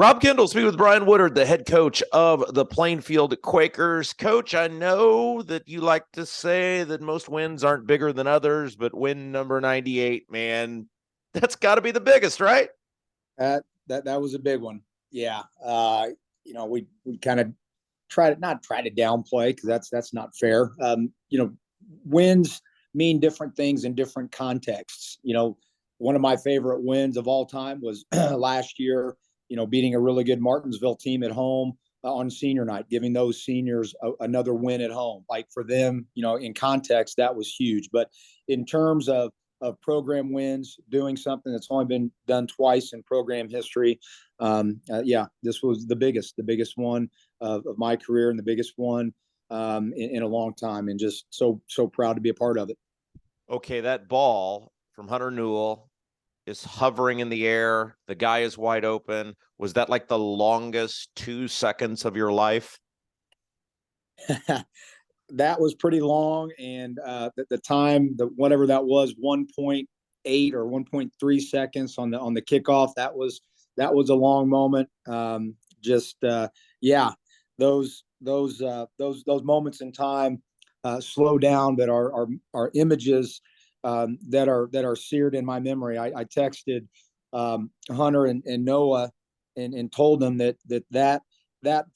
Rob Kendall speaking with Brian Woodard, the head coach of the Plainfield Quakers. Coach, I know that you like to say that most wins aren't bigger than others, but win number 98, man, that's got to be the biggest, right? That was a big one. Yeah. We kind of not try to downplay, because that's not fair. Wins mean different things in different contexts. One of my favorite wins of all time was last year, beating a really good Martinsville team at home on senior night, giving those seniors another win at home. Like, for them, in context, that was huge. But in terms of program wins, doing something that's only been done twice in program history, this was the biggest one of my career, and the biggest one in a long time, and just so proud to be a part of it. Okay, that ball from Hunter Newell is hovering in the air. The guy is wide open. Was that like the longest 2 seconds of your life? That was pretty long, and the time, whatever that was, 1.8 or 1.3 seconds on the kickoff. That was a long moment. Those moments in time slow down, but are images that are seared in my memory. I texted Hunter and Noah and told them that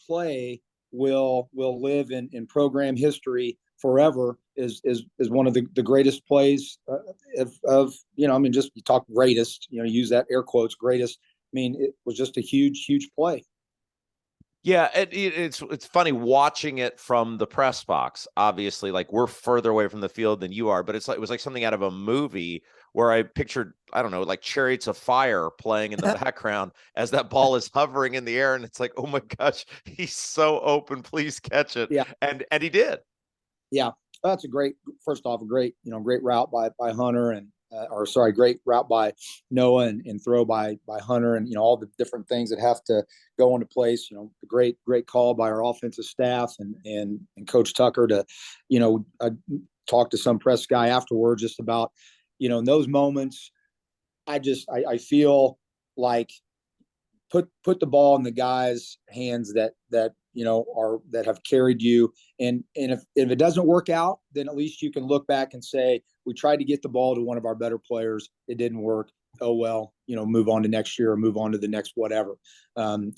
play will live in program history forever, is one of the greatest plays of just, you talk greatest, use that air quotes, greatest. It was just a huge play. Yeah, it's funny watching it from the press box. Obviously, like, we're further away from the field than you are, but it was like something out of a movie where I pictured, I don't know, like Chariots of Fire playing in the background as that ball is hovering in the air, and it's like, oh my gosh, he's so open, please catch it. Yeah, and he did. Yeah, that's a great great route by Hunter, and great route by Noah, and throw by Hunter, and all the different things that have to go into place. The great call by our offensive staff and Coach Tucker to talk to some press guy afterwards just about in those moments. I feel like put the ball in the guys' hands that have carried you, and if it doesn't work out, then at least you can look back and say, we tried to get the ball to one of our better players, it didn't work. Oh well, move on to next year, or move on to the next whatever.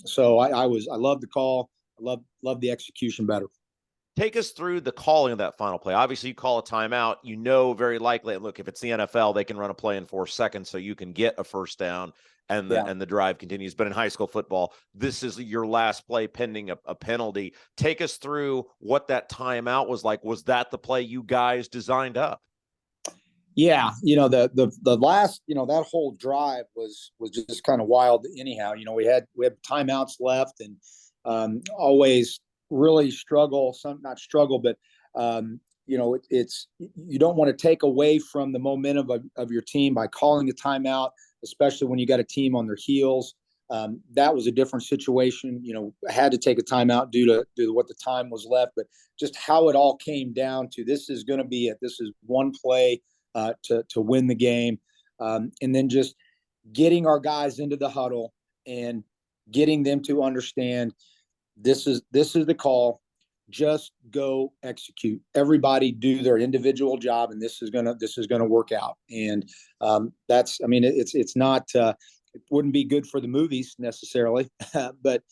So I love the call. I love the execution better. Take us through the calling of that final play. Obviously, you call a timeout. Very likely, look, if it's the NFL, they can run a play in 4 seconds, so you can get a first down, and the drive continues. But in high school football, this is your last play pending a penalty. Take us through what that timeout was like. Was that the play you guys designed up? Yeah, the last, that whole drive was just kind of wild. Anyhow, we had timeouts left, and always really not struggle, but it's, you don't want to take away from the momentum of your team by calling a timeout, especially when you got a team on their heels. That was a different situation. I had to take a timeout due to what the time was left, but just how it all came down to, this is going to be it. This is one play to win the game, and then just getting our guys into the huddle and getting them to understand this is the call. Just go execute. Everybody do their individual job, and this is gonna work out. And that's, it's not, it wouldn't be good for the movies necessarily, but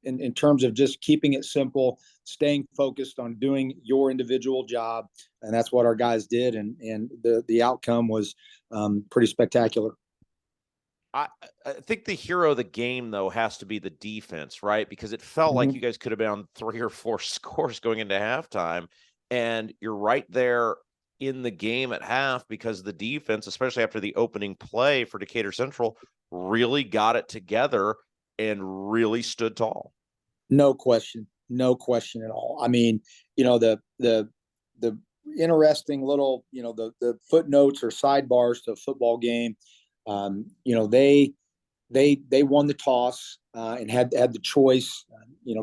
in terms of just keeping it simple, staying focused on doing your individual job, and that's what our guys did, and the outcome was pretty spectacular. I think the hero of the game, though, has to be the defense, right? Because it felt like you guys could have been on 3 or 4 scores going into halftime, and you're right there in the game at half, because the defense, especially after the opening play for Decatur Central, really got it together and really stood tall. No question at all. The interesting little, the footnotes or sidebars to a football game. They won the toss and had the choice.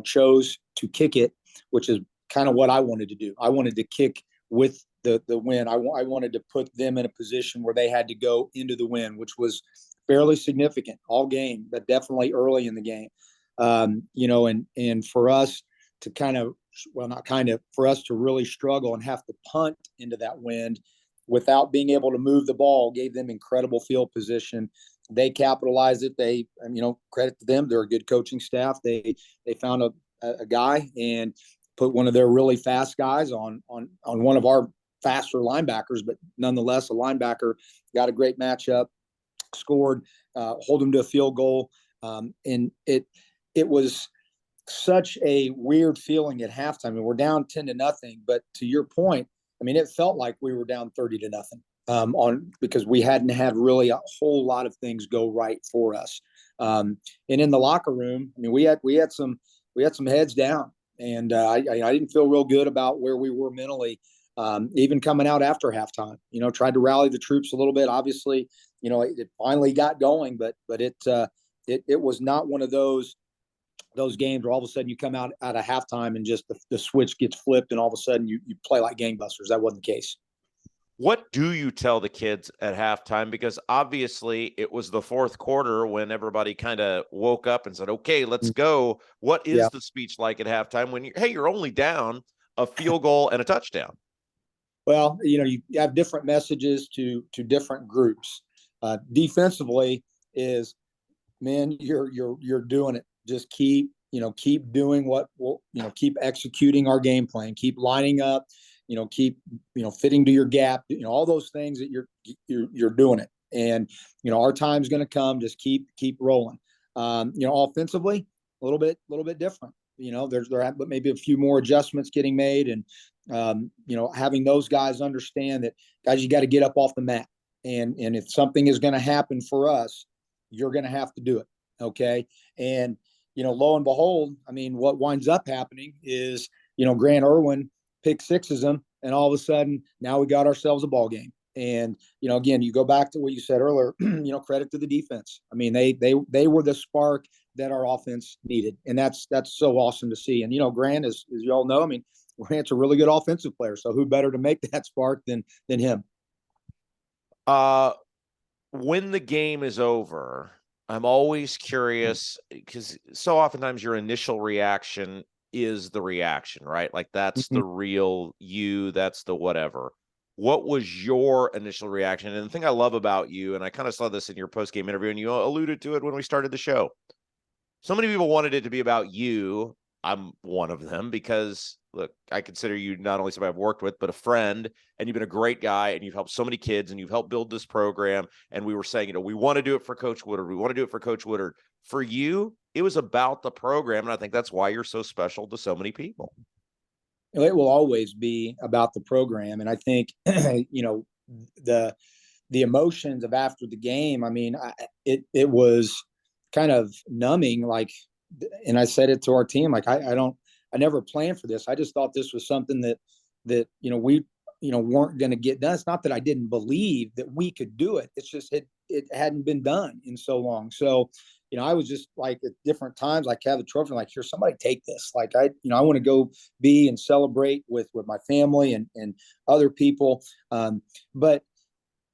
Chose to kick it, which is kind of what I wanted to do. I wanted to kick with the win. I wanted to put them in a position where they had to go into the win, which was fairly significant all game, but definitely early in the game. And for us to for us to really struggle and have to punt into that wind without being able to move the ball gave them incredible field position. They capitalized it. Credit to them. They're a good coaching staff. They found a guy and put one of their really fast guys on one of our faster linebackers, but nonetheless, a linebacker got a great matchup, scored, hold them to a field goal. And it was such a weird feeling at halftime. I mean, we're down 10-0, but to your point, I mean, it felt like we were down 30-0 because we hadn't had really a whole lot of things go right for us. And in the locker room, I mean, we had some heads down, and I didn't feel real good about where we were mentally. Even coming out after halftime, tried to rally the troops a little bit. Obviously, it finally got going, but it was not one of those games where all of a sudden you come out of halftime and just the switch gets flipped and all of a sudden you play like gangbusters. That wasn't the case. What do you tell the kids at halftime? Because obviously it was the fourth quarter when everybody kind of woke up and said, okay, let's go. What is the speech like at halftime when you're only down a field goal and a touchdown? Well, you have different messages to different groups. Defensively is, man, you're doing it. Just keep doing what will, keep executing our game plan, keep lining up, keep, fitting to your gap, all those things that you're doing it. And, our time's going to come. Just keep rolling. Offensively, a little bit different. There maybe a few more adjustments getting made, and having those guys understand that, guys, you got to get up off the mat, and if something is going to happen for us, you're going to have to do it. Okay. And, lo and behold, I mean, what winds up happening is, Grant Irwin pick sixes them, and all of a sudden now we got ourselves a ball game. And, again, you go back to what you said earlier, credit to the defense. I mean, they were the spark that our offense needed. And that's so awesome to see. And, Grant, as you all know, I mean, Grant's a really good offensive player. So who better to make that spark than him? When the game is over, I'm always curious because so oftentimes your initial reaction is the reaction, right? Like that's the real you, that's the whatever. What was your initial reaction? And the thing I love about you, and I kind of saw this in your post-game interview, and you alluded to it when we started the show. So many people wanted it to be about you. I'm one of them because, look, I consider you not only somebody I've worked with, but a friend, and you've been a great guy, and you've helped so many kids, and you've helped build this program. And we were saying, we want to do it for Coach Woodard. We want to do it for Coach Woodard. For you, it was about the program, and I think that's why you're so special to so many people. It will always be about the program. And I think, the emotions of after the game, I mean, it was kind of numbing, like, and I said it to our team, like, I never planned for this. I just thought this was something that we weren't going to get done. It's not that I didn't believe that we could do it. It's just it hadn't been done in so long. So I was just like, at different times, like, have the trophy, like, here, somebody take this. Like, I want to go be and celebrate with my family and other people. But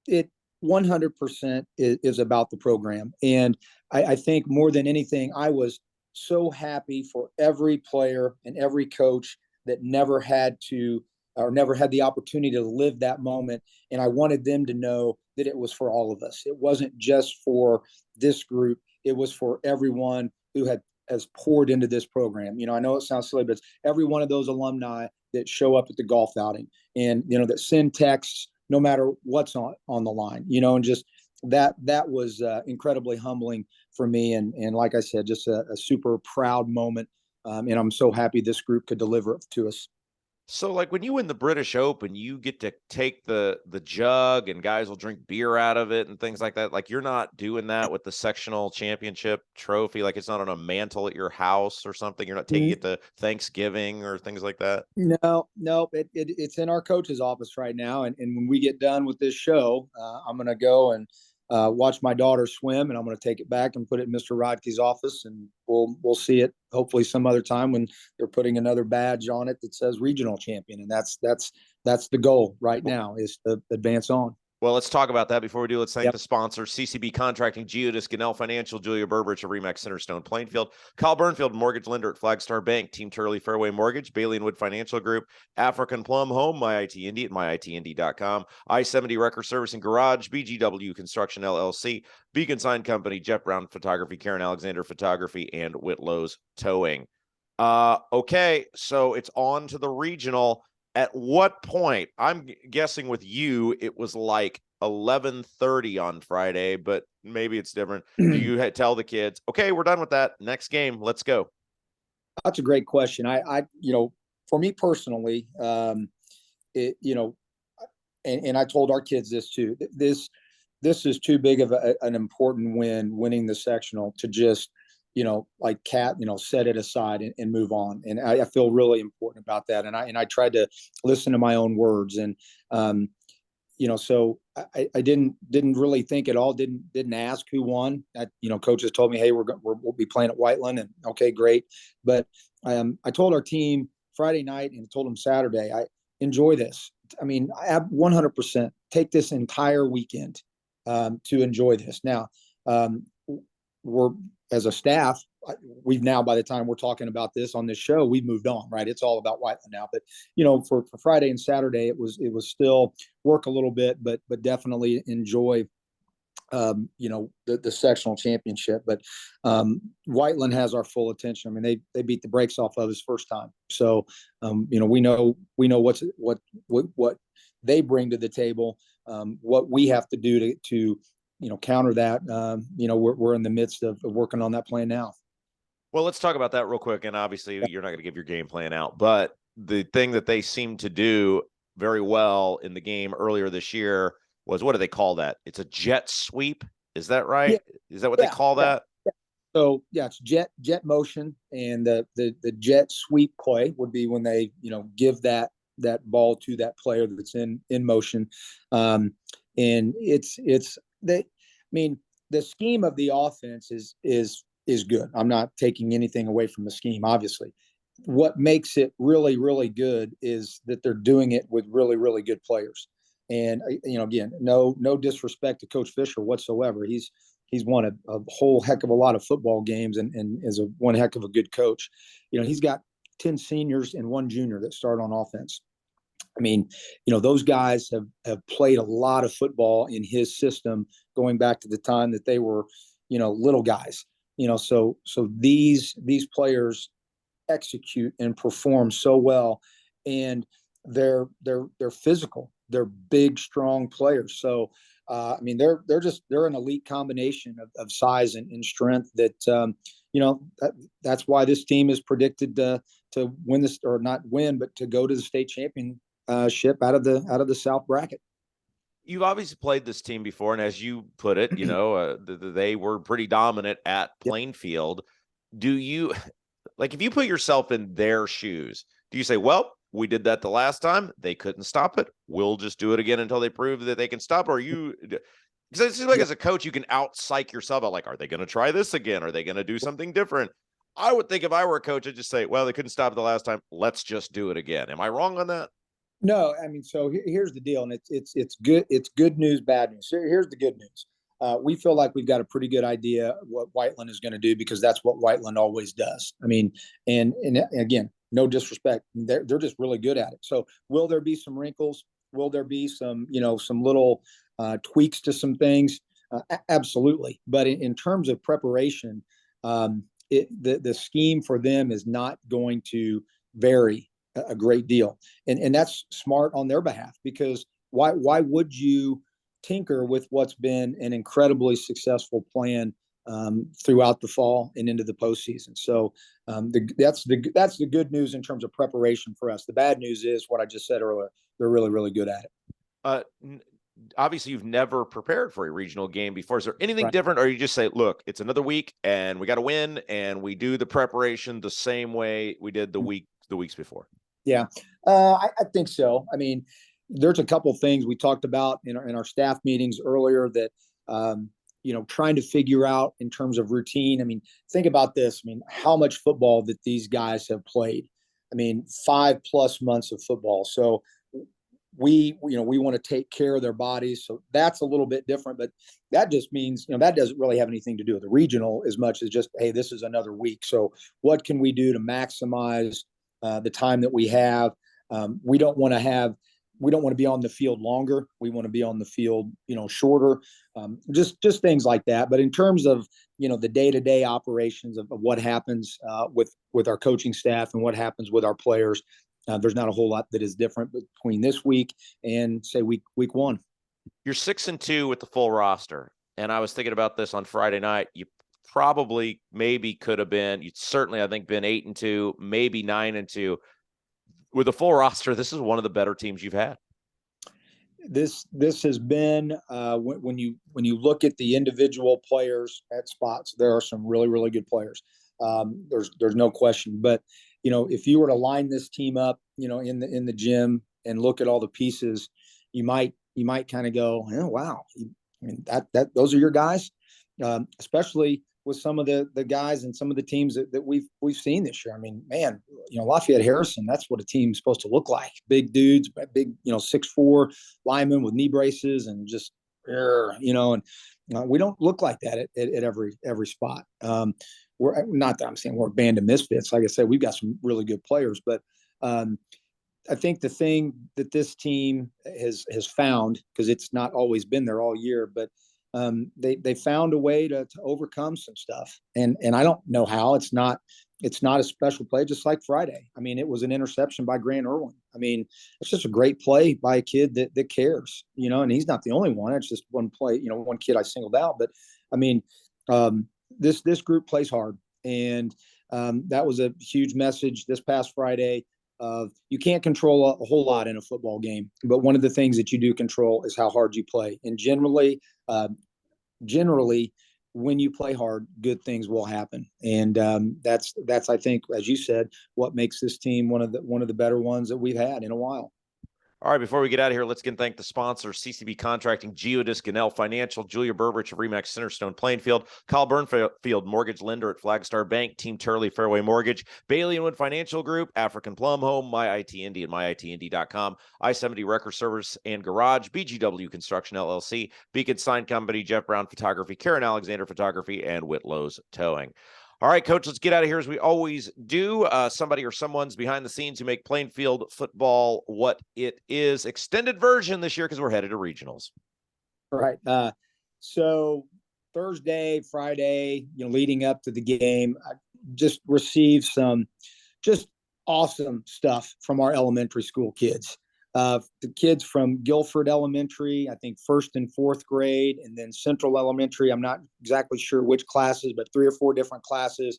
it 100% is about the program. And I think more than anything, I was so happy for every player and every coach that never had the opportunity to live that moment. And I wanted them to know that it was for all of us. It wasn't just for this group. It was for everyone who has poured into this program. I know it sounds silly, but it's every one of those alumni that show up at the golf outing and, that send texts no matter what's on the line, and just that was incredibly humbling for me. And like I said, just a super proud moment. And I'm so happy this group could deliver it to us. So, like, when you win the British Open, you get to take the jug and guys will drink beer out of it and things like that. Like, you're not doing that with the sectional championship trophy. Like, it's not on a mantle at your house or something. You're not taking it to Thanksgiving or things like that. No, it's in our coach's office right now. And when we get done with this show, I'm going to go and watch my daughter swim, and I'm going to take it back and put it in Mr. Rodkey's office, and we'll see it hopefully some other time when they're putting another badge on it that says regional champion. And that's the goal right now, is to advance on. Well, let's talk about that. Before we do, let's thank Yep. the sponsors: CCB Contracting, Geodis, Gannell Financial, Julia Burbridge of Remax Centerstone, Plainfield, Kyle Burnfield, Mortgage Lender at Flagstar Bank, Team Turley Fairway Mortgage, Bailey and Wood Financial Group, African Plum Home, My IT Indy at myitnd.com, I-70 Record Service and Garage, BGW Construction LLC, Beacon Sign Company, Jeff Brown Photography, Karen Alexander Photography, and Whitlow's Towing. Okay, so it's on to the regional. At what point, I'm guessing with you, it was like 11:30 on Friday, but maybe it's different. Do you tell the kids, okay, we're done with that. Next game, let's go? That's a great question. For me personally, and I told our kids this too. This is too big of an important winning the sectional to just set it aside and move on. And I feel really important about that. And I tried to listen to my own words. And so I didn't really think at all. Didn't ask who won. Coaches told me, hey, we'll be playing at Whiteland, and okay, great. But I told our team Friday night and told them Saturday, I enjoy this. I mean, I have 100% take this entire weekend to enjoy this. Now, we're as a staff, we've now, by the time we're talking about this on this show, we've moved on, right? It's all about Whiteland now. But for Friday and Saturday, it was still work a little bit, but definitely enjoy the sectional championship. But Whiteland has our full attention. I mean, they beat the brakes off of us first time. So we know what they bring to the table, what we have to do to counter that. We're in the midst of working on that plan now. Well, let's talk about that real quick. And obviously, you're not going to give your game plan out, but the thing that they seem to do very well in the game earlier this year was, what do they call that? It's a jet sweep. Is that right? Yeah. Is that what they call that? Yeah. So it's jet motion, and the jet sweep play would be when they give that ball to that player that's in motion, and the scheme of the offense is good. I'm not taking anything away from the scheme, obviously. What makes it really, really good is that they're doing it with really, really good players. And again, no disrespect to Coach Fisher whatsoever. He's won a whole heck of a lot of football games and is one heck of a good coach. He's got 10 seniors and 1 junior that start on offense. I mean, those guys have played a lot of football in his system going back to the time that they were, little guys. So these players execute and perform so well, and they're physical. They're big, strong players. So they're an elite combination of size and strength that that's why this team is predicted to win this, or not win, but to go to the state championship out of the South bracket. You've obviously played this team before, and as you put it, they were pretty dominant at Plainfield. Do you, if you put yourself in their shoes, do you say, well, we did that the last time, they couldn't stop it, we'll just do it again until they prove that they can stop? Or because it seems like as a coach, you can out-psych yourself out, are they going to try this again? Are they going to do something different? I would think if I were a coach, I'd just say, well, they couldn't stop it the last time, let's just do it again. Am I wrong on that? No, so here's the deal, and it's good. It's good news, bad news. So here's the good news. We feel like we've got a pretty good idea what Whiteland is going to do, because that's what Whiteland always does. I mean, and again, no disrespect, they're just really good at it. So will there be some wrinkles? Will there be some some little tweaks to some things? Absolutely. But in terms of preparation, the scheme for them is not going to vary a great deal, and that's smart on their behalf, because why would you tinker with what's been an incredibly successful plan throughout the fall and into the postseason? So that's the good news in terms of preparation for us. The bad news is what I just said earlier. They're really, really good at it. Obviously, you've never prepared for a regional game before. Is there anything different, or you just say, look, it's another week and we got to win, and we do the preparation the same way we did the weeks before? Yeah, I think so. I mean, there's a couple of things we talked about in our staff meetings earlier that, trying to figure out in terms of routine. I mean, think about this. I mean, how much football that these guys have played. I mean, 5+ months of football. So we want to take care of their bodies. So that's a little bit different, but that just means, that doesn't really have anything to do with the regional as much as just, hey, this is another week. So what can we do to maximize the time that we have? We don't want to be on the field longer. We want to be on the field, shorter, just things like that. But in terms of, the day-to-day operations of what happens with our coaching staff and what happens with our players, there's not a whole lot that is different between this week and say week one. You're 6-2 with the full roster. And I was thinking about this on Friday night. You probably maybe could have been, you'd certainly, I think, been 8-2, maybe 9-2. With the full roster, this is one of the better teams you've had. This has been when you look at the individual players at spots, there are some really, really good players. There's no question. But if you were to line this team up, in the gym and look at all the pieces, you might kind of go, oh, wow, that those are your guys, especially with some of the guys and some of the teams that we've seen this year. I mean, man, Lafayette Harrison, that's what a team's supposed to look like. Big dudes, big, 6'4" linemen with knee braces and just, and we don't look like that at every spot. We're not that I'm saying we're a band of misfits. Like I said, we've got some really good players, but I think the thing that this team has found, because it's not always been there all year, but they found a way to overcome some stuff, and I don't know how. It's not a special play, just like Friday. I mean, it was an interception by Grant Irwin. I mean, it's just a great play by a kid that cares, and he's not the only one. It's just one play, one kid I singled out. But I mean, this group plays hard, and that was a huge message this past Friday. You can't control a whole lot in a football game, but one of the things that you do control is how hard you play. And generally, when you play hard, good things will happen. And that's I think, as you said, what makes this team one of the better ones that we've had in a while. All right, before we get out of here, let's again thank the sponsors: CCB Contracting, Geodis, Ganell Financial, Julia Burbridge of Remax Centerstone Plainfield, Kyle Burnfield, Mortgage Lender at Flagstar Bank, Team Turley Fairway Mortgage, Bailey and Wood Financial Group, African Plum Home, MyIT Indy and MyITIndy.com, I-70 Record Service and Garage, BGW Construction LLC, Beacon Sign Company, Jeff Brown Photography, Karen Alexander Photography, and Whitlow's Towing. All right, Coach, let's get out of here as we always do. Somebody or someone's behind the scenes who make Plainfield football what it is. Extended version this year because we're headed to regionals. All right. So Thursday, Friday, leading up to the game, I just received some just awesome stuff from our elementary school kids. The kids from Guilford Elementary, I think 1st and 4th grade, and then Central Elementary. I'm not exactly sure which classes, but 3 or 4 different classes,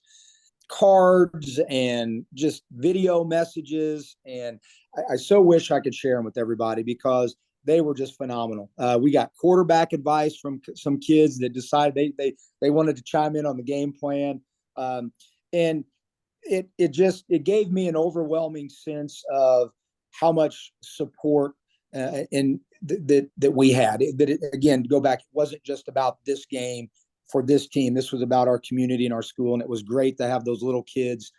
cards and just video messages. And I so wish I could share them with everybody because they were just phenomenal. We got quarterback advice from some kids that decided they wanted to chime in on the game plan. And it gave me an overwhelming sense of how much support that we had. Again, to go back, it wasn't just about this game for this team. This was about our community and our school, and it was great to have those little kids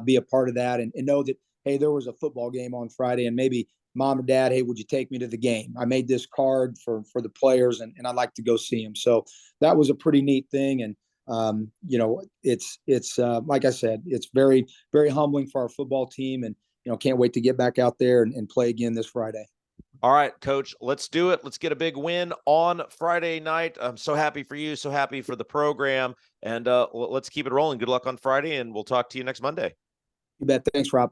be a part of that and know that, hey, there was a football game on Friday, and maybe mom or dad, hey, would you take me to the game? I made this card for the players, and I'd like to go see them. So that was a pretty neat thing, and it's like I said, it's very, very humbling for our football team, and can't wait to get back out there and play again this Friday. All right, Coach, let's do it. Let's get a big win on Friday night. I'm so happy for you, so happy for the program, and let's keep it rolling. Good luck on Friday, and we'll talk to you next Monday. You bet. Thanks, Rob.